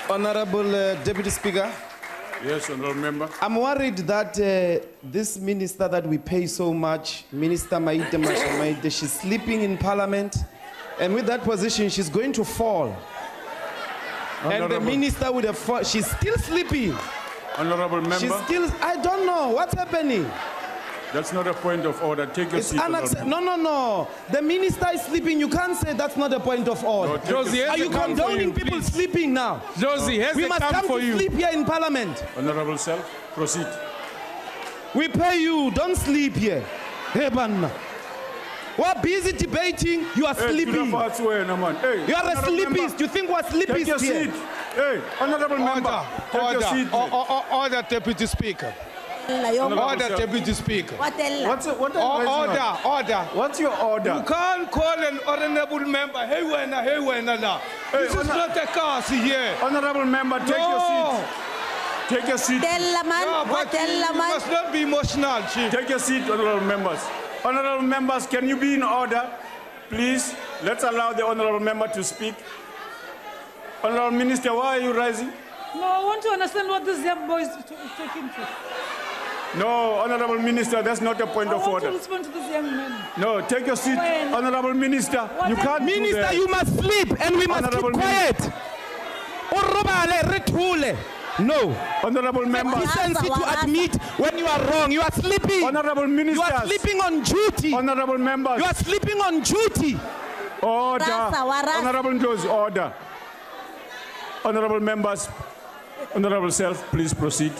Honorable Deputy Speaker. Yes, Honorable Member. I'm worried that this minister that we pay so much, Minister Maite Mashamaite, she's sleeping in Parliament, and with that position, she's going to fall. And the minister with a fall, she's still sleeping. Honorable Member. She's still, I don't know, what's happening? That's not a point of order. Take your seat. No. The minister is sleeping. You can't say that's not a point of order. No, are you condoning people sleeping now? Josie, we must come to sleep here in Parliament. Honorable Self, proceed. We pay you. Don't sleep here. Hey, man. We're busy debating. You are sleeping. You are a sleepist. You think we're sleepist Take your here? seat. Hey, Honorable Member. Take your seat. Order, Deputy Speaker. Order, Deputy Speaker. Order. What's your order? You can't call an honorable member. Hey, now. This is not a case here. Honorable Member, take your seat. Take your seat. You must not be emotional, Chief. Take your seat, Honorable Members. Honorable Members, can you be in order? Please, let's allow the Honorable Member to speak. Honorable Minister, why are you rising? No, I want to understand what this young boy is taking to. No, Honorable Minister, that's not a point of order. I want to respond to this young man. No, take your seat, Honorable Minister. You can't Minister, do that. you must sleep and we must keep quiet. No. Honorable Member. Decency to admit when you are wrong. You are sleeping. Honorable Minister. You are sleeping on duty. Honorable Members. You are sleeping on duty. Order. Honorable Ndozi, order. Honorable Members. Honorable Self, please proceed.